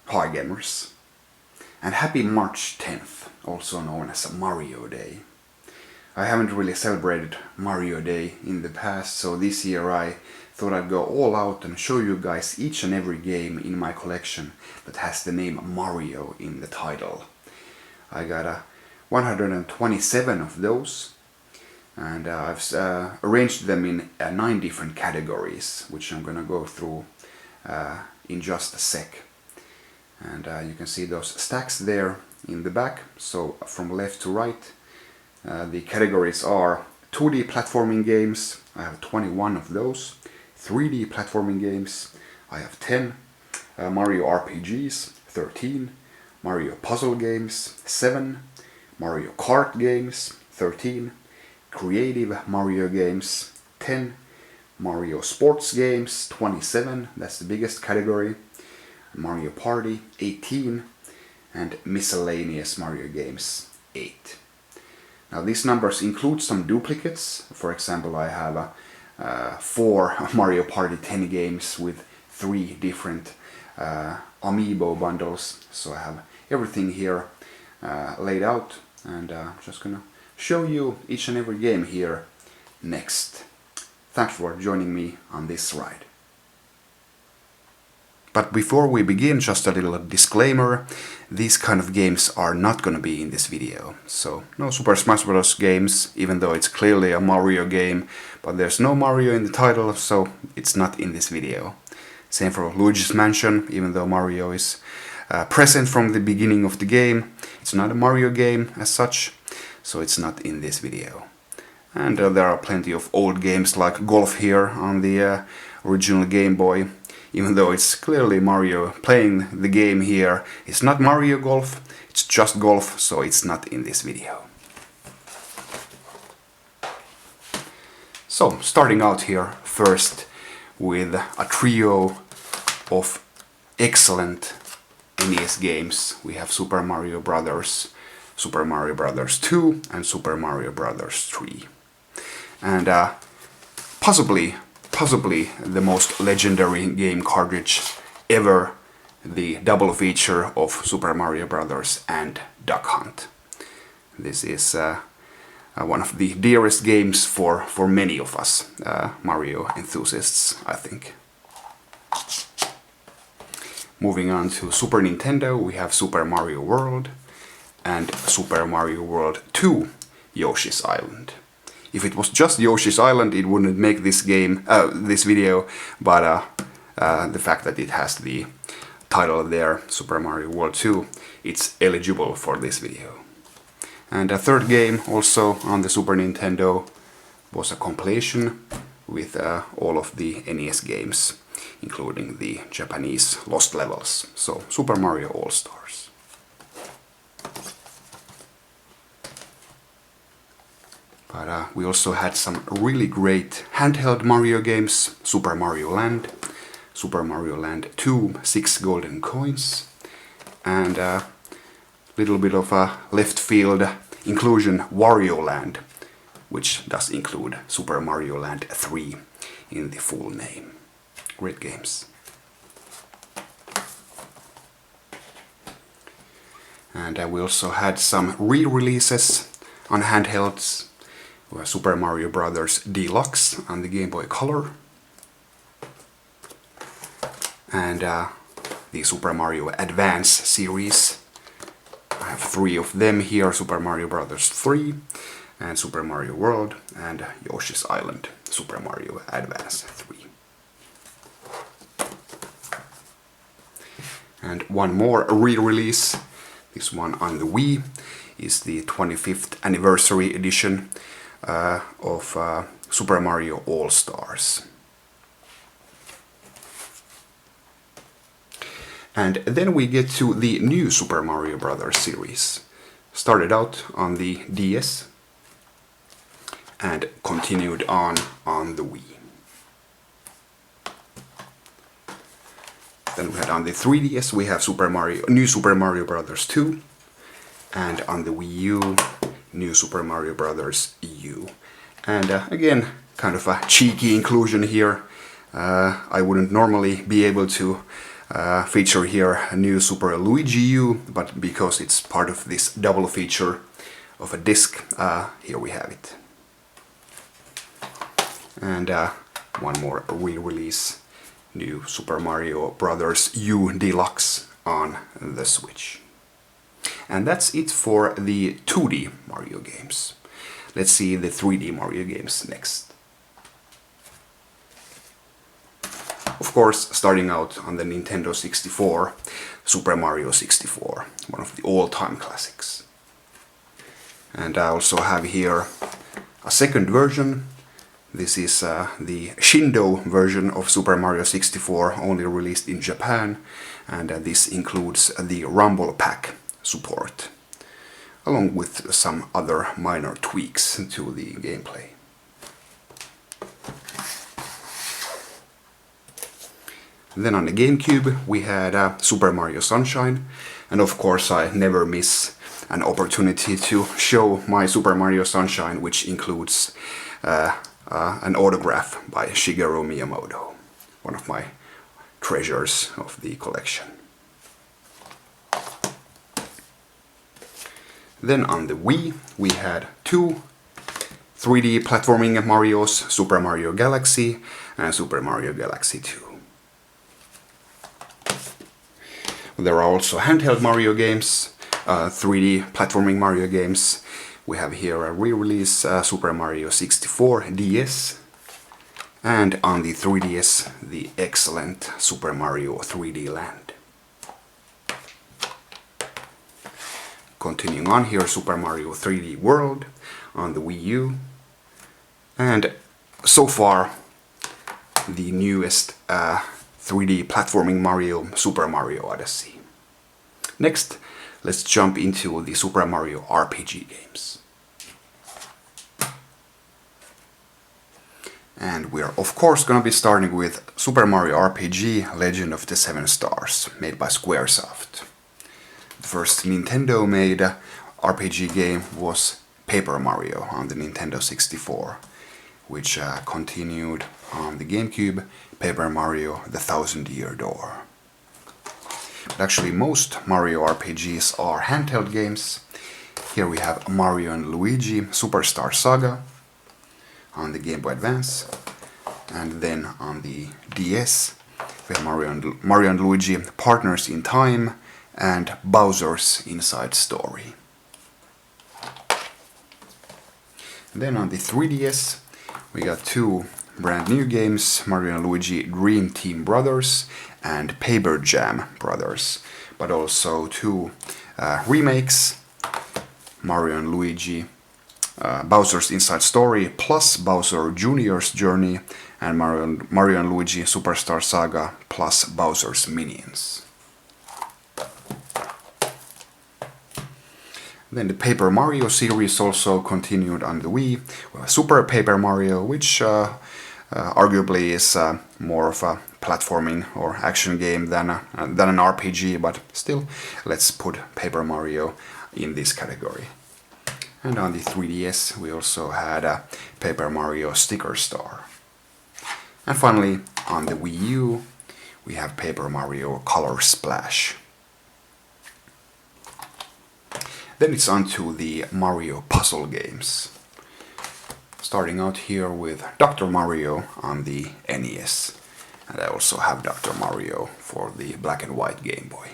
Hi gamers, and happy March 10th, also known as Mario Day. I haven't really celebrated Mario Day in the past, so this year I thought I'd go all out and show you guys each and every game in my collection that has the name Mario in the title. I got 127 of those, and I've arranged them in 9 different categories, which I'm gonna go through in just a sec. And you can see those stacks there in the back. So from left to right, the categories are 2D platforming games. I have 21 of those. 3D platforming games, I have 10. Mario RPGs, 13. Mario puzzle games, 7. Mario Kart games, 13. Creative Mario games, 10. Mario sports games, 27. That's the biggest category. Mario Party, 18, and Miscellaneous Mario games, 8. Now these numbers include some duplicates. For example, I have 4 Mario Party 10 games with 3 different amiibo bundles. So I have everything here laid out, and I'm just gonna show you each and every game here next. Thanks for joining me on this ride. But before we begin, just a little disclaimer. These kind of games are not gonna be in this video. So no Super Smash Bros. Games, even though it's clearly a Mario game, but there's no Mario in the title, so it's not in this video. Same for Luigi's Mansion, even though Mario is present from the beginning of the game. It's not a Mario game as such, so it's not in this video. And there are plenty of old games like Golf here on the original Game Boy. Even though it's clearly Mario playing the game here, it's not Mario Golf, it's just Golf, so it's not in this video. So, starting out here first with a trio of excellent NES games. We have Super Mario Bros., Super Mario Bros. 2, and Super Mario Bros. 3. And possibly the most legendary game cartridge ever, the double feature of Super Mario Bros. And Duck Hunt. This is one of the dearest games for many of us Mario enthusiasts, I think. Moving on to Super Nintendo, we have Super Mario World and Super Mario World 2 Yoshi's Island. If it was just Yoshi's Island, it wouldn't make this video, but the fact that it has the title there, Super Mario World 2, it's eligible for this video. And a third game, also on the Super Nintendo, was a compilation with all of the NES games, including the Japanese Lost Levels, so Super Mario All-Stars. But we also had some really great handheld Mario games. Super Mario Land, Super Mario Land 2, 6 golden coins, and a little bit of a left field inclusion, Wario Land, which does include Super Mario Land 3 in the full name. Great games. And we also had some re-releases on handhelds. Super Mario Bros. Deluxe on the Game Boy Color, and the Super Mario Advance series. I have 3 of them here, Super Mario Bros. 3, and Super Mario World, and Yoshi's Island, Super Mario Advance 3. And one more re-release, this one on the Wii, is the 25th anniversary edition of Super Mario All-Stars. And then we get to the new Super Mario Bros. Series. Started out on the DS and continued on the Wii. Then we had on the 3DS we have new Super Mario Bros. 2, and on the Wii U, new Super Mario Bros. U. And again, kind of a cheeky inclusion here. I wouldn't normally be able to feature here a new Super Luigi U, but because it's part of this double feature of a disc, here we have it. And one more re-release, new Super Mario Bros. U Deluxe on the Switch. And that's it for the 2D Mario games. Let's see the 3D Mario games next. Of course, starting out on the Nintendo 64, Super Mario 64, one of the all-time classics. And I also have here a second version. This is the Shindo version of Super Mario 64, only released in Japan, and this includes the Rumble Pack support, along with some other minor tweaks to the gameplay. Then on the GameCube we had Super Mario Sunshine, and of course I never miss an opportunity to show my Super Mario Sunshine, which includes an autograph by Shigeru Miyamoto, one of my treasures of the collection. Then on the Wii we had two 3D platforming Marios, Super Mario Galaxy and Super Mario Galaxy 2. There are also handheld Mario games, 3D platforming Mario games. We have here a re-release Super Mario 64 DS, and on the 3DS the excellent Super Mario 3D Land. Continuing on here, Super Mario 3D World on the Wii U, and so far the newest 3D platforming Mario, Super Mario Odyssey. Next, let's jump into the Super Mario RPG games. And we're of course gonna be starting with Super Mario RPG Legend of the Seven Stars, made by Squaresoft. The first Nintendo-made RPG game was Paper Mario on the Nintendo 64, which continued on the GameCube, Paper Mario The Thousand Year Door. But actually most Mario RPGs are handheld games. Here we have Mario and Luigi Superstar Saga on the Game Boy Advance, and then on the DS we have Mario and Luigi Partners in Time and Bowser's Inside Story. And then on the 3DS we got two brand new games, Mario and Luigi Dream Team Brothers and Paper Jam Brothers, but also two remakes, Mario and Luigi Bowser's Inside Story plus Bowser Jr.'s Journey, and Mario and Luigi Superstar Saga plus Bowser's Minions. Then the Paper Mario series also continued on the Wii. We have Super Paper Mario, which arguably is more of a platforming or action game than an RPG, but still, let's put Paper Mario in this category. And on the 3DS we also had Paper Mario Sticker Star. And finally, on the Wii U we have Paper Mario Color Splash. Then it's on to the Mario puzzle games. Starting out here with Dr. Mario on the NES. And I also have Dr. Mario for the black and white Game Boy.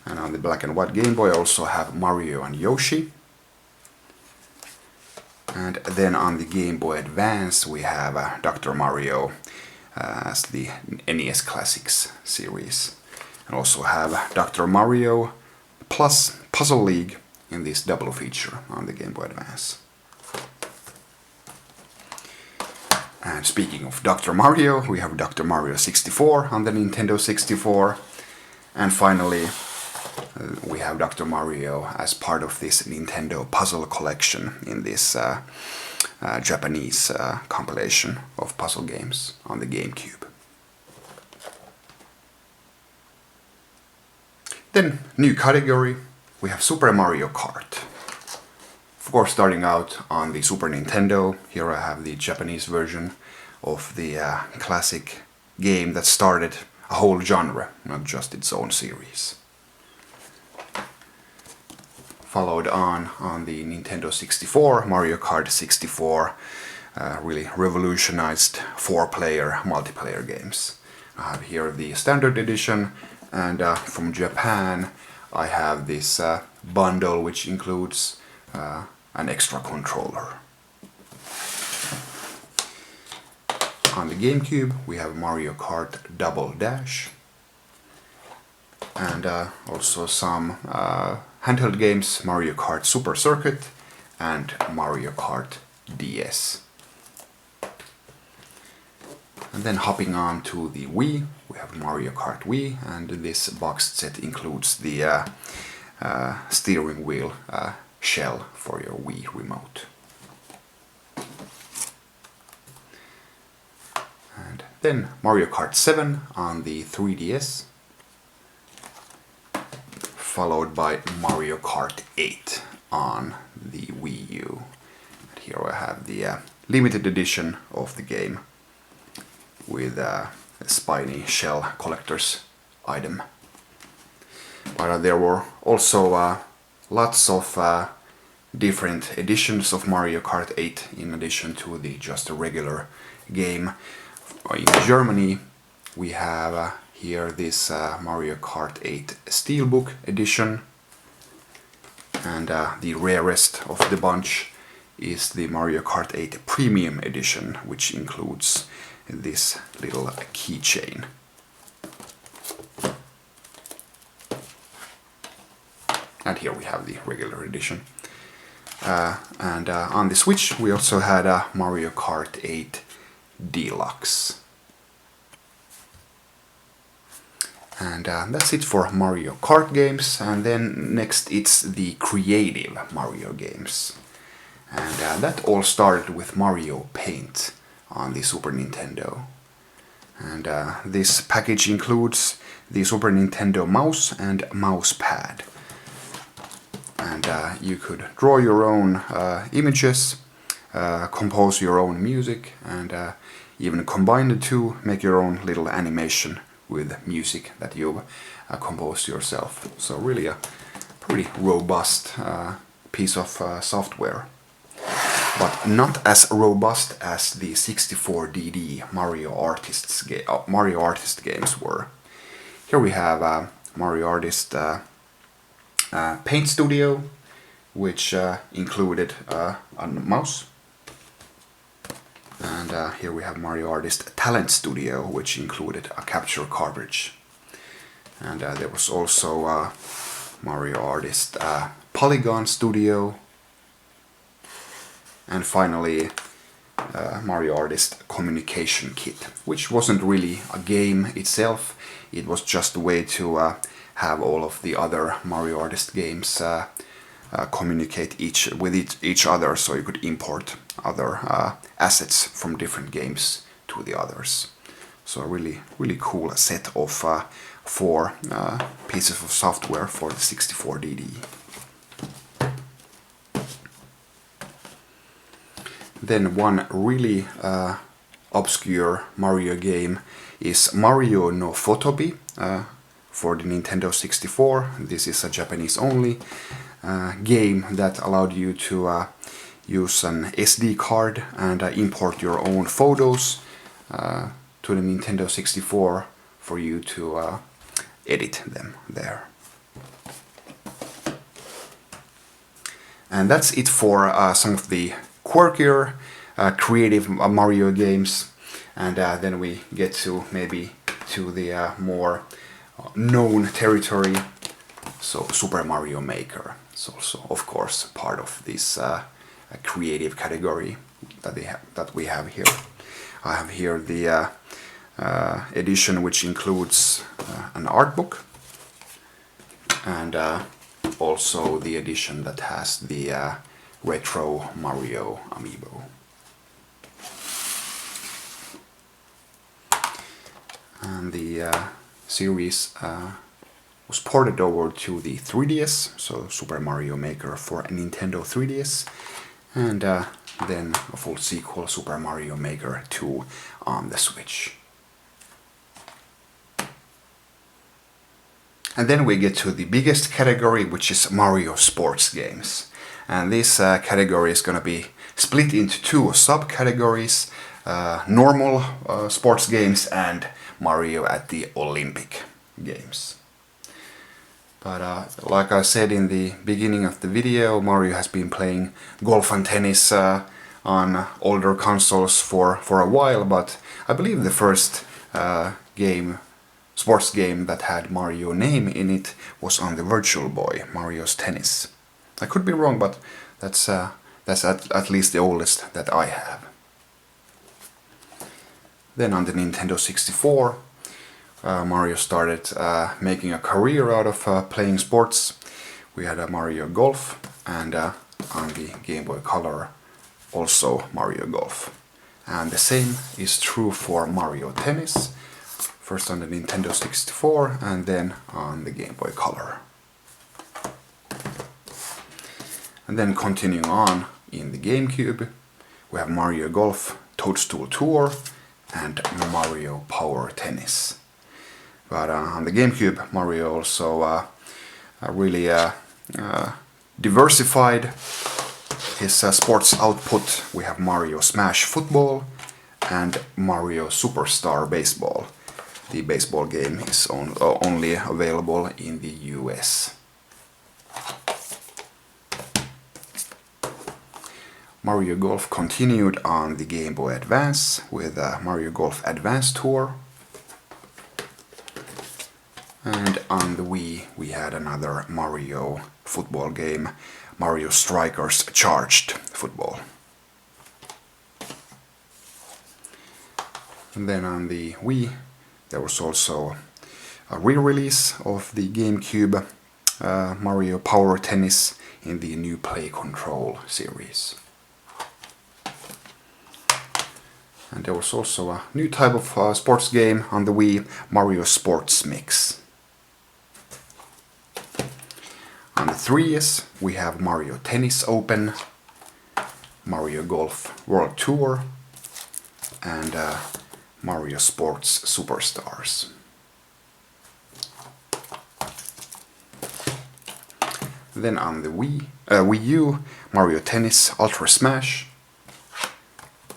And on the black and white Game Boy I also have Mario and Yoshi. And then on the Game Boy Advance we have Dr. Mario as the NES Classics series. And also have Dr. Mario plus Puzzle League in this double feature on the Game Boy Advance. And speaking of Dr. Mario, we have Dr. Mario 64 on the Nintendo 64. And finally, we have Dr. Mario as part of this Nintendo puzzle collection in this Japanese compilation of puzzle games on the GameCube. Then, new category, we have Super Mario Kart. Of course, starting out on the Super Nintendo, here I have the Japanese version of the classic game that started a whole genre, not just its own series. Followed on the Nintendo 64, Mario Kart 64 really revolutionized 4-player multiplayer games. I have here the standard edition, and from Japan I have this bundle which includes an extra controller. On the GameCube we have Mario Kart Double Dash, and also some handheld games, Mario Kart Super Circuit and Mario Kart DS. And then hopping on to the Wii, we have Mario Kart Wii, and this boxed set includes the steering wheel shell for your Wii remote. And then Mario Kart 7 on the 3DS, followed by Mario Kart 8 on the Wii U. And here I have the limited edition of the game with a spiny shell collector's item. But there were also lots of different editions of Mario Kart 8 in addition to the just a regular game. In Germany we have here this Mario Kart 8 Steelbook edition, and the rarest of the bunch is the Mario Kart 8 Premium edition, which includes this little keychain. And here we have the regular edition. And on the Switch we also had Mario Kart 8 Deluxe. And that's it for Mario Kart games, and then next it's the creative Mario games. And that all started with Mario Paint on the Super Nintendo. And this package includes the Super Nintendo mouse and mouse pad. And you could draw your own images, compose your own music, and even combine the two, make your own little animation with music that you've composed yourself. So really a pretty robust piece of software. But not as robust as the 64DD Mario Artist games were. Here we have Mario Artist Paint Studio, which included a mouse. And here we have Mario Artist Talent Studio, which included a capture cartridge. And there was also Mario Artist Polygon Studio. And finally Mario Artist Communication Kit, which wasn't really a game itself. It was just a way to have all of the other Mario Artist games communicate with each other, so you could import other assets from different games to the others. So a really cool set of 4 pieces of software for the 64DD. Then one really obscure Mario game is Mario no Photobi for the Nintendo 64. This is a Japanese only game that allowed you to use an SD card and import your own photos to the Nintendo 64 for you to edit them there. And that's it for some of the quirkier, creative Mario games, and then we get to maybe to the more known territory. So Super Mario Maker is also, of course, part of this creative category that we have here. I have here the edition which includes an art book, and also the edition that has the retro Mario amiibo. And the series was ported over to the 3DS, so Super Mario Maker for Nintendo 3DS, and then a full sequel, Super Mario Maker 2, on the Switch. And then we get to the biggest category, which is Mario sports games. And this category is going to be split into two subcategories, normal sports games and Mario at the Olympic Games. But like I said in the beginning of the video, Mario has been playing golf and tennis on older consoles for a while, but I believe the first sports game that had Mario name in it was on the Virtual Boy, Mario's Tennis. I could be wrong, but that's at least the oldest that I have. Then on the Nintendo 64, Mario started making a career out of playing sports. We had a Mario Golf, and on the Game Boy Color also Mario Golf. And the same is true for Mario Tennis, first on the Nintendo 64 and then on the Game Boy Color. And then continuing on in the GameCube, we have Mario Golf Toadstool Tour and Mario Power Tennis. But on the GameCube, Mario also really diversified his sports output. We have Mario Smash Football and Mario Superstar Baseball. The baseball game is only available in the US. Mario Golf continued on the Game Boy Advance with Mario Golf Advance Tour. And on the Wii we had another Mario football game, Mario Strikers Charged Football. And then on the Wii there was also a re-release of the GameCube Mario Power Tennis in the new Play Control series. And there was also a new type of sports game on the Wii, Mario Sports Mix. On the 3DS we have Mario Tennis Open, Mario Golf World Tour and Mario Sports Superstars. Then on the Wii U, Mario Tennis Ultra Smash,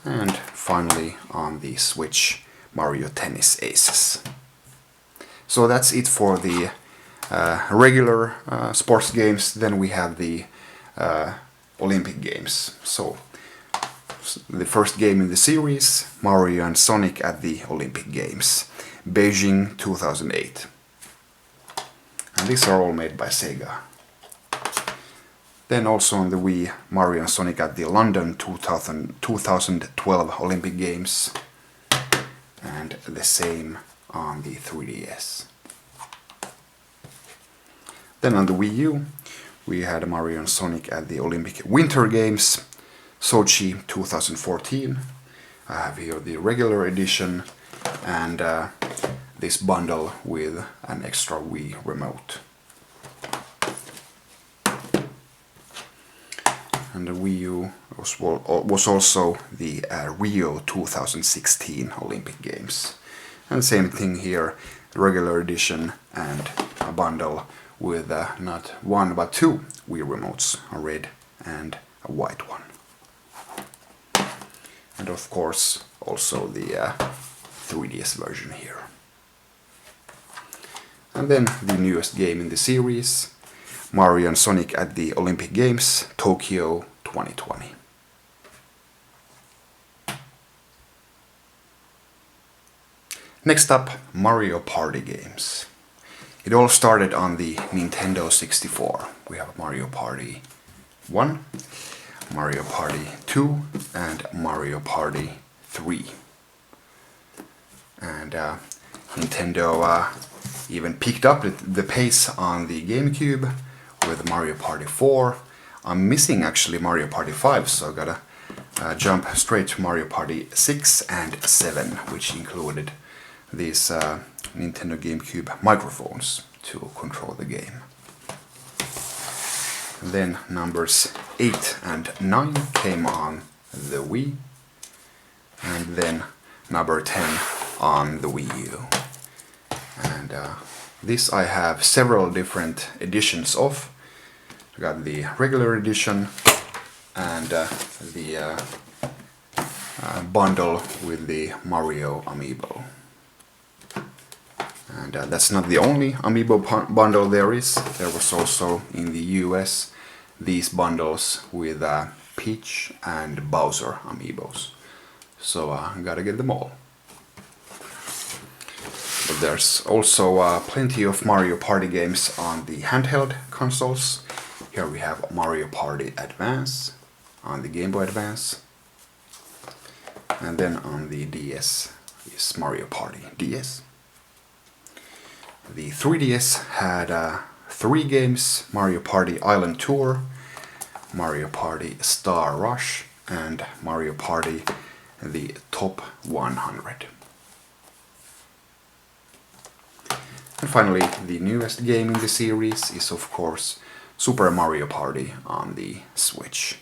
and finally on the Switch, Mario Tennis Aces. So that's it for the regular sports games. Then we have the Olympic Games. So the first game in the series, Mario and Sonic at the Olympic Games, Beijing 2008. And these are all made by Sega. Then also on the Wii, Mario and Sonic at the London 2012 Olympic Games, and the same on the 3DS. Then on the Wii U, we had Mario and Sonic at the Olympic Winter Games, Sochi 2014. I have here the regular edition and this bundle with an extra Wii remote. And the Wii U was also the Rio 2016 Olympic Games. And same thing here, regular edition and a bundle with not one but two Wii remotes, a red and a white one. And of course also the 3DS version here. And then the newest game in the series, Mario and Sonic at the Olympic Games, Tokyo 2020. Next up, Mario Party games. It all started on the Nintendo 64. We have Mario Party 1, Mario Party 2 and Mario Party 3. And Nintendo even picked up the pace on the GameCube with Mario Party 4. I'm missing actually Mario Party 5, so I gotta jump straight to Mario Party 6 and 7, which included these Nintendo GameCube microphones to control the game. And then numbers 8 and 9 came on the Wii, and then number 10 on the Wii U. And This I have several different editions of. I got the regular edition and the bundle with the Mario amiibo. And that's not the only amiibo bundle there is. There was also in the US these bundles with Peach and Bowser amiibos. So I gotta get them all. But there's also plenty of Mario Party games on the handheld consoles. Here we have Mario Party Advance on the Game Boy Advance. And then on the DS is Mario Party DS. The 3DS had 3 games: Mario Party Island Tour, Mario Party Star Rush, and Mario Party the Top 100. And finally, the newest game in the series is of course Super Mario Party on the Switch.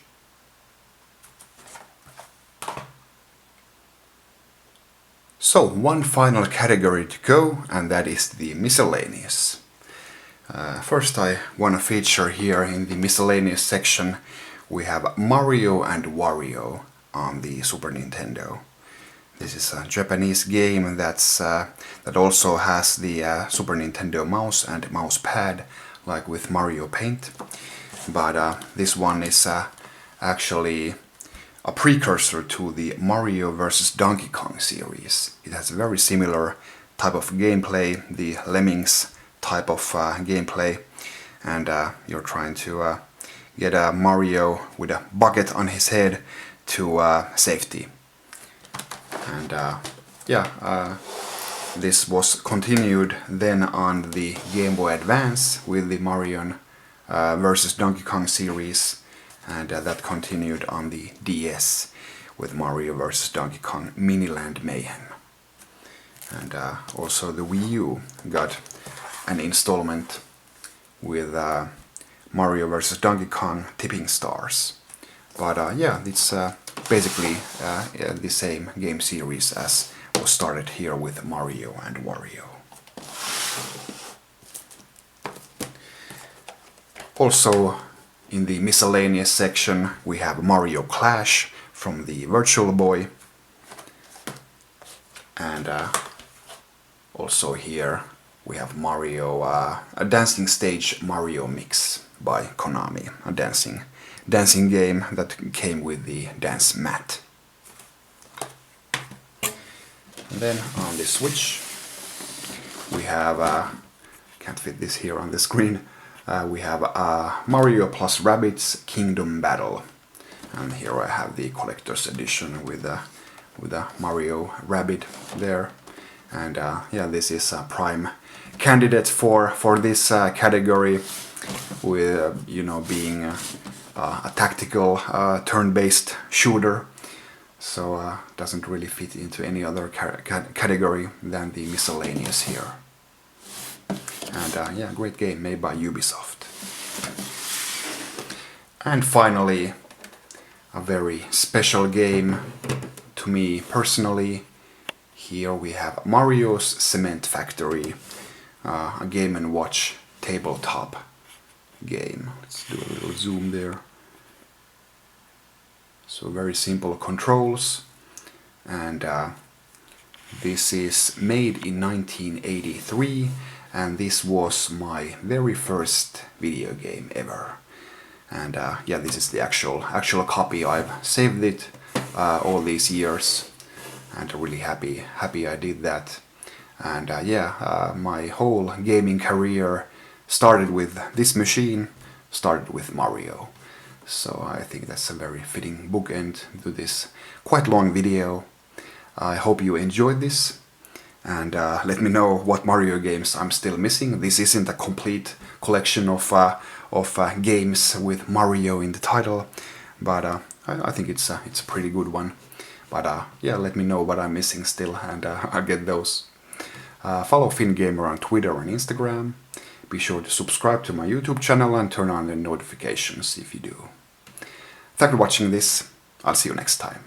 So, one final category to go, and that is the miscellaneous. First I want to feature here in the miscellaneous section we have Mario and Wario on the Super Nintendo. This is a Japanese game that also has the Super Nintendo mouse and mouse pad, like with Mario Paint. But this one is actually a precursor to the Mario vs. Donkey Kong series. It has a very similar type of gameplay, the Lemmings type of gameplay, and you're trying to get Mario with a bucket on his head to safety. And this was continued then on the Game Boy Advance with the Mario vs. Donkey Kong series, and that continued on the DS with Mario vs. Donkey Kong Miniland Mayhem. And also the Wii U got an installment with Mario vs. Donkey Kong Tipping Stars. But it's basically the same game series as was started here with Mario and Wario. Also, in the miscellaneous section we have Mario Clash from the Virtual Boy, and also here we have Mario, a dancing stage Mario Mix by Konami, a dancing game that came with the dance mat. And then on the Switch we have, can't fit this here on the screen, we have Mario plus Rabbids Kingdom Battle, and here I have the collector's edition with a Mario Rabbid there, and this is a prime candidate for this category, with being a tactical turn-based shooter, so doesn't really fit into any other category than the miscellaneous here. And great game made by Ubisoft. And finally, a very special game to me personally. Here we have Mario's Cement Factory, a Game & Watch tabletop game. Let's do a little zoom there. So very simple controls, and this is made in 1983, and this was my very first video game ever. And this is the actual copy. I've saved it all these years, and really happy I did that. And my whole gaming career started with this machine, started with Mario. So I think that's a very fitting bookend to this quite long video. I hope you enjoyed this, and let me know what Mario games I'm still missing. This isn't a complete collection of games with Mario in the title, but I think it's a pretty good one. But let me know what I'm missing still, and I'll get those. Follow FinnGamer on Twitter and Instagram. Be sure to subscribe to my YouTube channel and turn on the notifications if you do. Thanks for watching this. I'll see you next time.